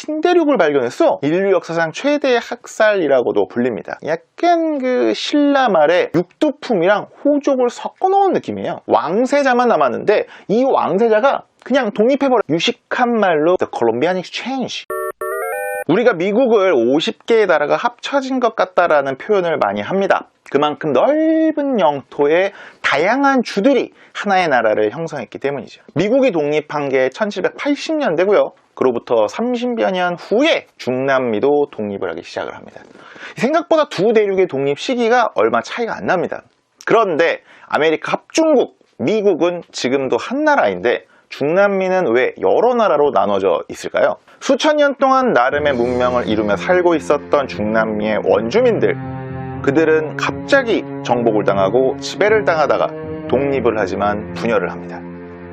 신대륙을 발견했어. 인류 역사상 최대의 학살이라고도 불립니다. 약간 그 신라 말에 육두품이랑 호족을 섞어 놓은 느낌이에요. 왕세자만 남았는데 이 왕세자가 그냥 독립해버려. 유식한 말로 The Columbian Exchange. 우리가 미국을 50개의 나라가 합쳐진 것 같다라는 표현을 많이 합니다. 그만큼 넓은 영토에 다양한 주들이 하나의 나라를 형성했기 때문이죠. 미국이 독립한 게 1780년대고요. 그로부터 30여 년 후에 중남미도 독립을 하기 시작을 합니다. 생각보다 두 대륙의 독립 시기가 얼마 차이가 안 납니다. 그런데 아메리카 합중국 미국은 지금도 한 나라인데 중남미는 왜 여러 나라로 나눠져 있을까요? 수천 년 동안 나름의 문명을 이루며 살고 있었던 중남미의 원주민들, 그들은 갑자기 정복을 당하고 지배를 당하다가 독립을 하지만 분열을 합니다.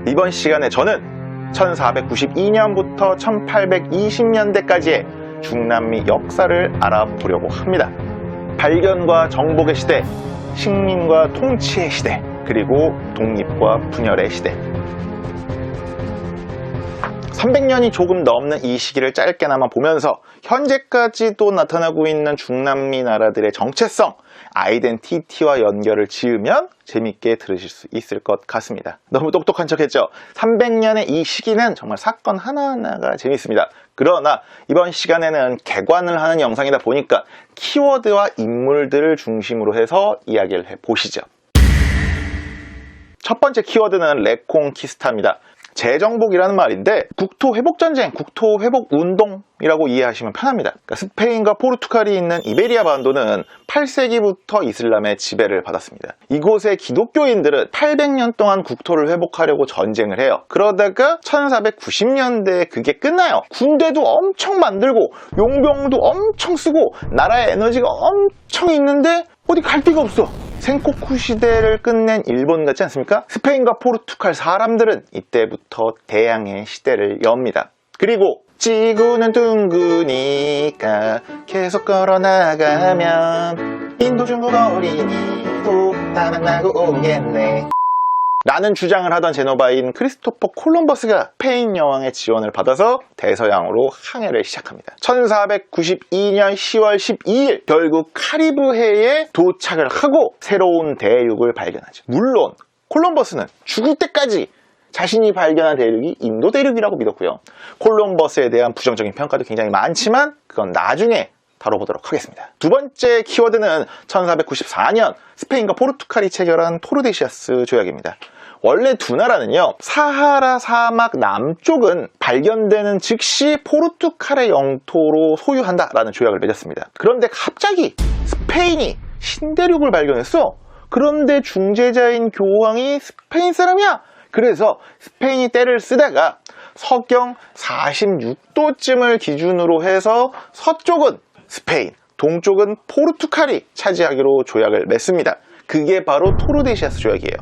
이번 시간에 저는 1492년부터 1820년대까지의 중남미 역사를 알아보려고 합니다. 발견과 정복의 시대, 식민과 통치의 시대, 그리고 독립과 분열의 시대. 300년이 조금 넘는 이 시기를 짧게나마 보면서 현재까지도 나타나고 있는 중남미 나라들의 정체성, 아이덴티티와 연결을 지으면 재밌게 들으실 수 있을 것 같습니다. 너무 똑똑한 척 했죠? 300년의 이 시기는 정말 사건 하나하나가 재밌습니다. 그러나 이번 시간에는 개관을 하는 영상이다 보니까 키워드와 인물들을 중심으로 해서 이야기를 해보시죠. 첫 번째 키워드는 레콩키스타입니다. 재정복이라는 말인데 국토회복전쟁, 국토회복운동이라고 이해하시면 편합니다. 그러니까 스페인과 포르투갈이 있는 이베리아 반도는 8세기부터 이슬람의 지배를 받았습니다. 이곳의 기독교인들은 800년 동안 국토를 회복하려고 전쟁을 해요. 그러다가 1490년대에 그게 끝나요. 군대도 엄청 만들고 용병도 엄청 쓰고 나라의 에너지가 엄청 있는데 어디 갈 데가 없어. 생코쿠 시대를 끝낸 일본 같지 않습니까? 스페인과 포르투갈 사람들은 이때부터 대항해 시대를 엽니다. 그리고 지구는 둥그니까 계속 걸어나가면 인도 중국 어린이도 다 만나고 오겠네 라는 주장을 하던 제노바인 크리스토퍼 콜럼버스가 스페인 여왕의 지원을 받아서 대서양으로 항해를 시작합니다. 1492년 10월 12일 결국 카리브해에 도착을 하고 새로운 대륙을 발견하죠. 물론 콜럼버스는 죽을 때까지 자신이 발견한 대륙이 인도 대륙이라고 믿었고요. 콜럼버스에 대한 부정적인 평가도 굉장히 많지만 그건 나중에 다뤄보도록 하겠습니다. 두 번째 키워드는 1494년 스페인과 포르투갈이 체결한 토르데시아스 조약입니다. 원래 두 나라는요, 사하라 사막 남쪽은 발견되는 즉시 포르투갈의 영토로 소유한다라는 조약을 맺었습니다. 그런데 갑자기 스페인이 신대륙을 발견했어. 그런데 중재자인 교황이 스페인 사람이야. 그래서 스페인이 때를 쓰다가 서경 46도쯤을 기준으로 해서 서쪽은 스페인, 동쪽은 포르투갈이 차지하기로 조약을 맺습니다. 그게 바로 토르데시아스 조약이에요.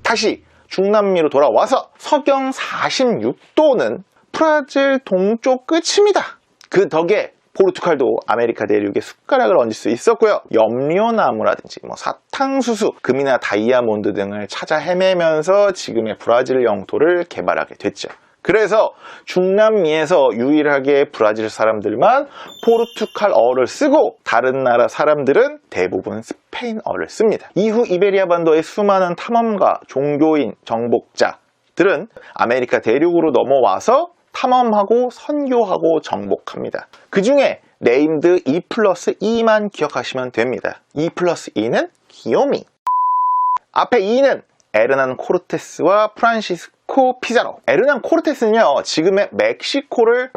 다시 중남미로 돌아와서 서경 46도는 브라질 동쪽 끝입니다. 그 덕에 포르투갈도 아메리카 대륙에 숟가락을 얹을 수 있었고요. 염료나무라든지 사탕수수, 금이나 다이아몬드 등을 찾아 헤매면서 지금의 브라질 영토를 개발하게 됐죠. 그래서 중남미에서 유일하게 브라질 사람들만 포르투갈어를 쓰고 다른 나라 사람들은 대부분 스페인어를 씁니다. 이후 이베리아 반도의 수많은 탐험가, 종교인, 정복자들은 아메리카 대륙으로 넘어와서 탐험하고 선교하고 정복합니다. 그 중에 네임드 2+2만 기억하시면 됩니다. 2+2는 기요미. 앞에 2는 에르난 코르테스와 프란시스코 피자로. 에르난 코르테스는요, 지금의 멕시코를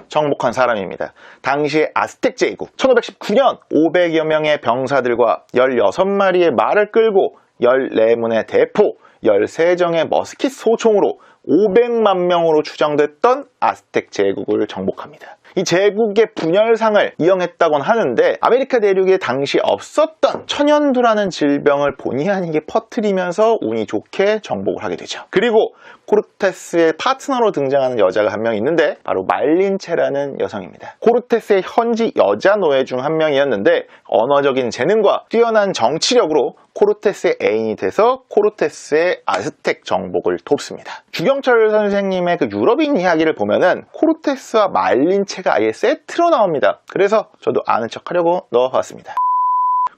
정복한 사람입니다. 당시의 아스텍 제국, 1519년 500여 명의 병사들과 16마리의 말을 끌고 14문의 대포, 13정의 머스킷 소총으로 500만 명으로 추정됐던 아스텍 제국을 정복합니다. 이 제국의 분열상을 이용했다곤 하는데 아메리카 대륙에 당시 없었던 천연두라는 질병을 본의 아니게 퍼뜨리면서 운이 좋게 정복을 하게 되죠. 그리고 코르테스의 파트너로 등장하는 여자가 한 명 있는데 바로 말린체라는 여성입니다. 코르테스의 현지 여자 노예 중 한 명이었는데 언어적인 재능과 뛰어난 정치력으로 코르테스의 애인이 돼서 코르테스의 아즈텍 정복을 돕습니다. 주경철 선생님의 그 유럽인 이야기를 보면은 코르테스와 말린체가 아예 세트로 나옵니다. 그래서 저도 아는 척 하려고 넣어봤습니다.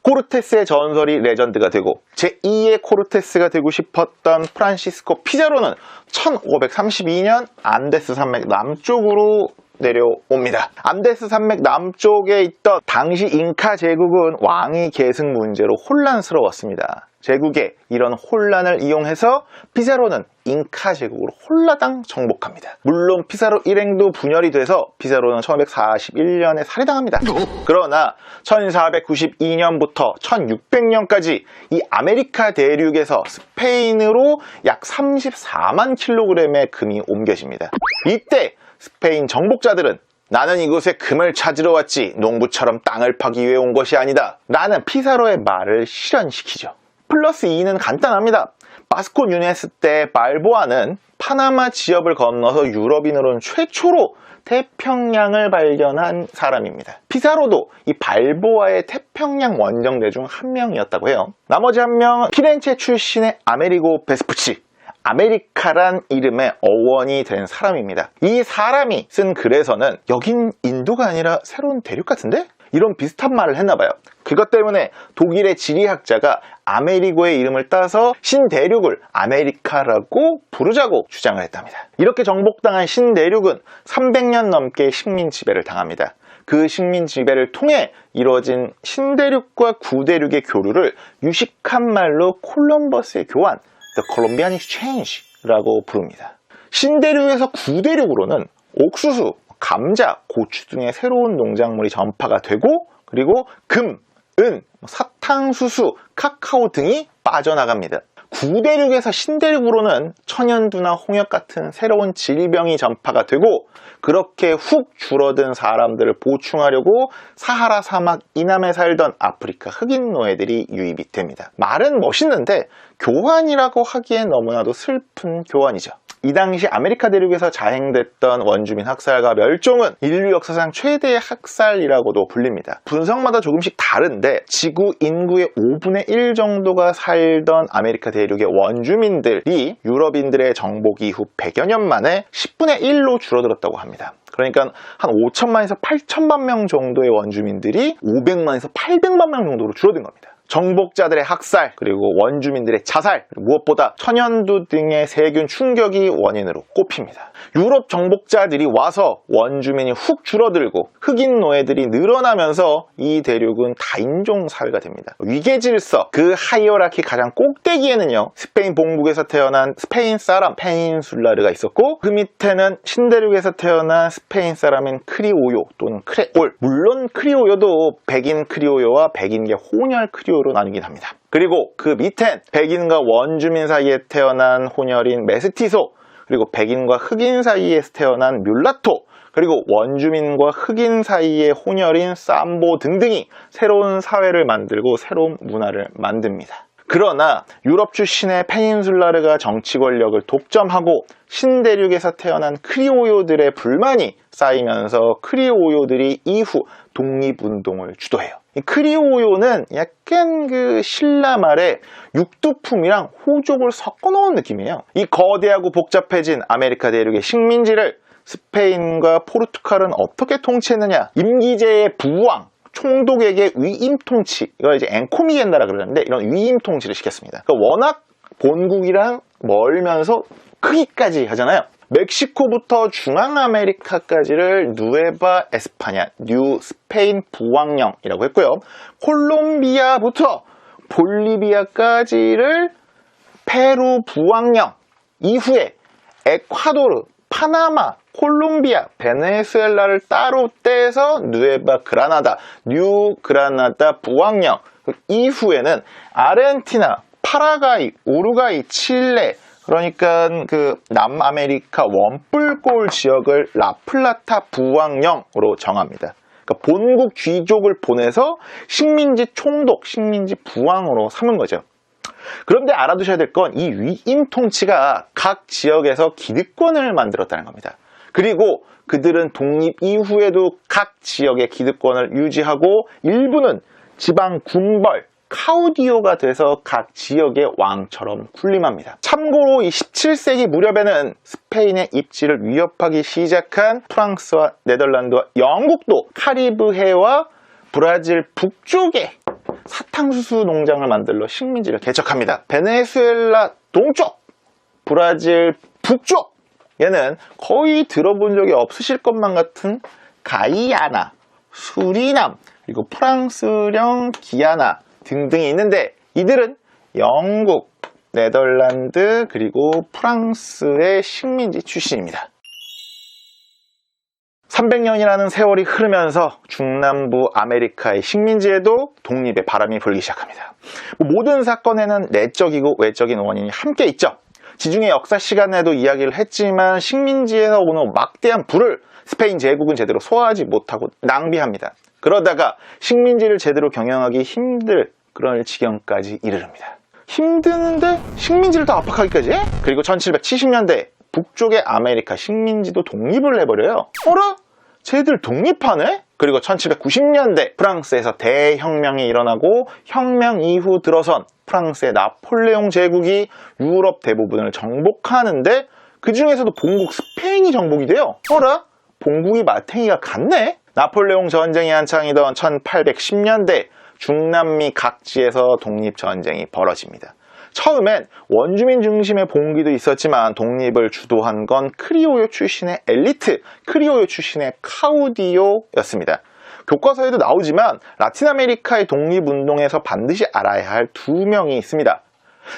코르테스의 전설이 레전드가 되고 제2의 코르테스가 되고 싶었던 프란시스코 피자로는 1532년 안데스 산맥 남쪽으로 내려옵니다. 안데스 산맥 남쪽에 있던 당시 잉카 제국은 왕위 계승 문제로 혼란스러웠습니다. 제국의 이런 혼란을 이용해서 피자로는 잉카 제국으로 홀라당 정복합니다. 물론 피사로 일행도 분열이 돼서 피자로는 1541년에 살해당합니다. 그러나 1492년부터 1600년까지 이 아메리카 대륙에서 스페인으로 약 34만 킬로그램의 금이 옮겨집니다. 이때 스페인 정복자들은 나는 이곳에 금을 찾으러 왔지 농부처럼 땅을 파기 위해 온 것이 아니다 라는 피사로의 말을 실현시키죠. 플러스 2는 간단합니다. 바스코 뉴네스 때 발보아는 파나마 지역을 건너서 유럽인으로는 최초로 태평양을 발견한 사람입니다. 피사로도 이 발보아의 태평양 원정대 중 한 명이었다고 해요. 나머지 한 명은 피렌체 출신의 아메리고 베스푸치, 아메리카란 이름의 어원이 된 사람입니다. 이 사람이 쓴 글에서는 여긴 인도가 아니라 새로운 대륙 같은데? 이런 비슷한 말을 했나봐요. 그것 때문에 독일의 지리학자가 아메리고의 이름을 따서 신대륙을 아메리카라고 부르자고 주장을 했답니다. 이렇게 정복당한 신대륙은 300년 넘게 식민 지배를 당합니다. 그 식민 지배를 통해 이루어진 신대륙과 구대륙의 교류를 유식한 말로 콜럼버스의 교환, The Columbian Exchange라고 부릅니다. 신대륙에서 구대륙으로는 옥수수, 감자, 고추 등의 새로운 농작물이 전파가 되고 그리고 금, 은, 사탕수수, 카카오 등이 빠져나갑니다. 구대륙에서 신대륙으로는 천연두나 홍역 같은 새로운 질병이 전파가 되고 그렇게 훅 줄어든 사람들을 보충하려고 사하라 사막 이남에 살던 아프리카 흑인 노예들이 유입이 됩니다. 말은 멋있는데 교환이라고 하기엔 너무나도 슬픈 교환이죠. 이 당시 아메리카 대륙에서 자행됐던 원주민 학살과 멸종은 인류 역사상 최대의 학살이라고도 불립니다. 분석마다 조금씩 다른데 지구 인구의 5분의 1 정도가 살던 아메리카 대륙의 원주민들이 유럽인들의 정복 이후 100여 년 만에 10분의 1로 줄어들었다고 합니다. 그러니까 한 5천만에서 8천만 명 정도의 원주민들이 500만에서 800만 명 정도로 줄어든 겁니다. 정복자들의 학살, 그리고 원주민들의 자살, 무엇보다 천연두 등의 세균 충격이 원인으로 꼽힙니다. 유럽 정복자들이 와서 원주민이 훅 줄어들고 흑인 노예들이 늘어나면서 이 대륙은 다인종 사회가 됩니다. 위계질서, 그 하이어라키 가장 꼭대기에는요, 스페인 동북에서 태어난 스페인 사람 페닌술라르가 있었고 그 밑에는 신대륙에서 태어난 스페인 사람인 크리오요 또는 크레올, 물론 크리오요도 백인 크리오요와 백인계 혼혈 크리오로 나뉘긴 합니다. 그리고 그 밑엔 백인과 원주민 사이에 태어난 혼혈인 메스티소, 그리고 백인과 흑인 사이에서 태어난 뮬라토, 그리고 원주민과 흑인 사이의 혼혈인 삼보 등등이 새로운 사회를 만들고 새로운 문화를 만듭니다. 그러나 유럽 출신의 페닌술라르가 정치 권력을 독점하고 신대륙에서 태어난 크리오요들의 불만이 쌓이면서 크리오요들이 이후 독립운동을 주도해요. 이 크리오요는 약간 그 신라 말에 육두품이랑 호족을 섞어 놓은 느낌이에요. 이 거대하고 복잡해진 아메리카 대륙의 식민지를 스페인과 포르투갈은 어떻게 통치했느냐? 임기제의 부왕, 총독에게 위임 통치, 이걸 이제 엔코미엔다라 그러는데 이런 위임 통치를 시켰습니다. 그러니까 워낙 본국이랑 멀면서 크기까지 하잖아요. 멕시코부터 중앙아메리카까지를 누에바 에스파냐, 뉴 스페인 부왕령이라고 했고요. 콜롬비아부터 볼리비아까지를 페루 부왕령, 이후에 에콰도르, 파나마, 콜롬비아, 베네수엘라를 따로 떼서 누에바 그라나다, 뉴 그라나다 부왕령, 이후에는 아르헨티나, 파라과이, 우루과이, 칠레, 그러니까 그 남아메리카 원뿔골 지역을 라플라타 부왕령으로 정합니다. 그러니까 본국 귀족을 보내서 식민지 총독, 식민지 부왕으로 삼은 거죠. 그런데 알아두셔야 될 건 이 위임 통치가 각 지역에서 기득권을 만들었다는 겁니다. 그리고 그들은 독립 이후에도 각 지역의 기득권을 유지하고 일부는 지방 군벌, 카우디오가 돼서 각 지역의 왕처럼 군림합니다. 참고로 이 17세기 무렵에는 스페인의 입지를 위협하기 시작한 프랑스와 네덜란드와 영국도 카리브해와 브라질 북쪽에 사탕수수 농장을 만들러 식민지를 개척합니다. 베네수엘라 동쪽, 브라질 북쪽에는 거의 들어본 적이 없으실 것만 같은 가이아나, 수리남, 그리고 프랑스령 기아나 등등이 있는데 이들은 영국, 네덜란드, 그리고 프랑스의 식민지 출신입니다. 300년이라는 세월이 흐르면서 중남부 아메리카의 식민지에도 독립의 바람이 불기 시작합니다. 모든 사건에는 내적이고 외적인 원인이 함께 있죠. 지중해 역사 시간에도 이야기를 했지만 식민지에서 오는 막대한 부를 스페인 제국은 제대로 소화하지 못하고 낭비합니다. 그러다가 식민지를 제대로 경영하기 힘들 그런 지경까지 이르릅니다. 힘드는데 식민지를 더 압박하기까지 해? 그리고 1770년대 북쪽의 아메리카 식민지도 독립을 해버려요. 어라? 쟤들 독립하네? 그리고 1790년대 프랑스에서 대혁명이 일어나고 혁명 이후 들어선 프랑스의 나폴레옹 제국이 유럽 대부분을 정복하는데 그 중에서도 본국 스페인이 정복이 돼요. 어라? 본국이 마탱이가 같네? 나폴레옹 전쟁이 한창이던 1810년대 중남미 각지에서 독립전쟁이 벌어집니다. 처음엔 원주민 중심의 봉기도 있었지만 독립을 주도한 건 크리오요 출신의 엘리트, 크리오요 출신의 카우디오였습니다. 교과서에도 나오지만 라틴 아메리카의 독립운동에서 반드시 알아야 할 두 명이 있습니다.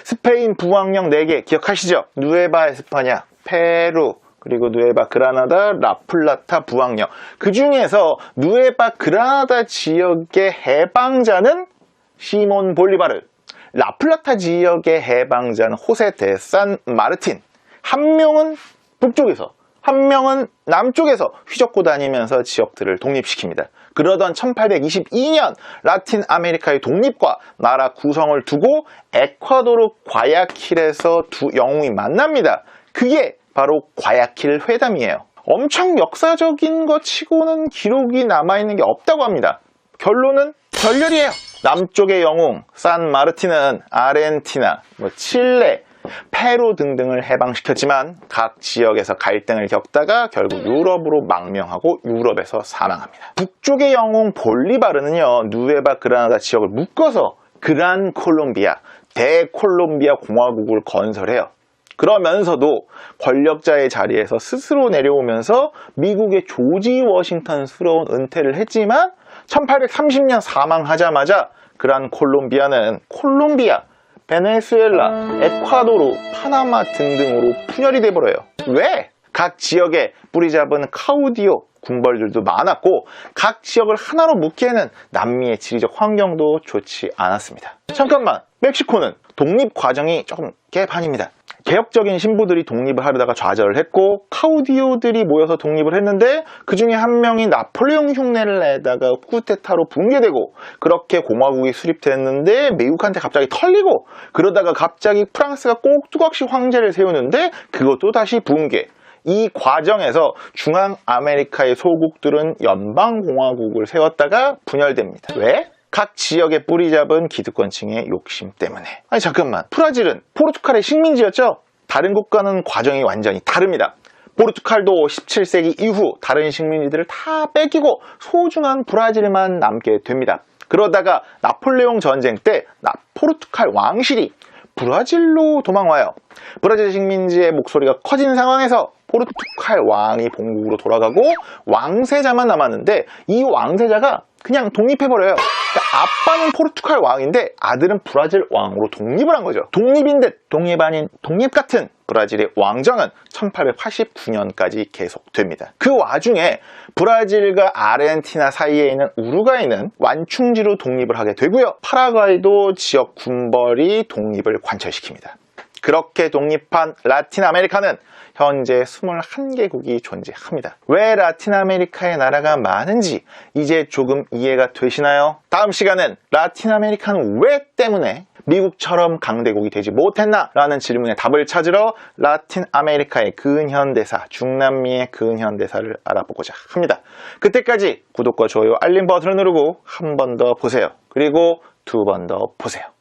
스페인 부왕령 4개 기억하시죠? 누에바 에스파냐, 페루, 그리고 누에바 그라나다, 라플라타 부왕령. 그 중에서 누에바 그라나다 지역의 해방자는 시몬 볼리바르, 라플라타 지역의 해방자는 호세 데 산 마르틴. 한 명은 북쪽에서, 한 명은 남쪽에서 휘젓고 다니면서 지역들을 독립시킵니다. 그러던 1822년 라틴 아메리카의 독립과 나라 구성을 두고 에콰도르 과야킬에서 두 영웅이 만납니다. 그게 바로 과야킬 회담이에요. 엄청 역사적인 것 치고는 기록이 남아있는 게 없다고 합니다. 결론은 결렬이에요. 남쪽의 영웅 산 마르틴은 아르헨티나, 칠레, 페루 등등을 해방시켰지만 각 지역에서 갈등을 겪다가 결국 유럽으로 망명하고 유럽에서 사망합니다. 북쪽의 영웅 볼리바르는요, 누에바 그라나다 지역을 묶어서 그란 콜롬비아, 대콜롬비아 공화국을 건설해요. 그러면서도 권력자의 자리에서 스스로 내려오면서 미국의 조지 워싱턴스러운 은퇴를 했지만 1830년 사망하자마자 그란 콜롬비아는 콜롬비아, 베네수엘라, 에콰도르, 파나마 등등으로 분열이 돼버려요. 왜? 각 지역에 뿌리 잡은 카우디오 군벌들도 많았고 각 지역을 하나로 묶기에는 남미의 지리적 환경도 좋지 않았습니다. 잠깐만, 멕시코는 독립 과정이 조금 개판입니다. 개혁적인 신부들이 독립을 하려다가 좌절을 했고 카우디오들이 모여서 독립을 했는데 그 중에 한 명이 나폴레옹 흉내를 내다가 쿠데타로 붕괴되고 그렇게 공화국이 수립됐는데 미국한테 갑자기 털리고 그러다가 갑자기 프랑스가 꼭두각시 황제를 세우는데 그것도 다시 붕괴. 이 과정에서 중앙아메리카의 소국들은 연방공화국을 세웠다가 분열됩니다. 왜? 각 지역에 뿌리 잡은 기득권층의 욕심 때문에. 아니 잠깐만, 브라질은 포르투갈의 식민지였죠? 다른 국가는 과정이 완전히 다릅니다. 포르투갈도 17세기 이후 다른 식민지들을 다 뺏기고 소중한 브라질만 남게 됩니다. 그러다가 나폴레옹 전쟁 때 포르투갈 왕실이 브라질로 도망와요. 브라질 식민지의 목소리가 커진 상황에서 포르투갈 왕이 본국으로 돌아가고 왕세자만 남았는데 이 왕세자가 그냥 독립해버려요. 그러니까 아빠는 포르투갈 왕인데 아들은 브라질 왕으로 독립을 한 거죠. 독립인 듯 독립 아닌 독립 같은 브라질의 왕정은 1889년까지 계속됩니다. 그 와중에 브라질과 아르헨티나 사이에 있는 우루과이는 완충지로 독립을 하게 되고요. 파라과이도 지역 군벌이 독립을 관철시킵니다. 그렇게 독립한 라틴 아메리카는 현재 21개국이 존재합니다. 왜 라틴 아메리카의 나라가 많은지 이제 조금 이해가 되시나요? 다음 시간은 라틴 아메리카는 왜 때문에 미국처럼 강대국이 되지 못했나? 라는 질문에 답을 찾으러 라틴 아메리카의 근현대사, 중남미의 근현대사를 알아보고자 합니다. 그때까지 구독과 좋아요, 알림 버튼을 누르고 한 번 더 보세요. 그리고 2번 더 보세요.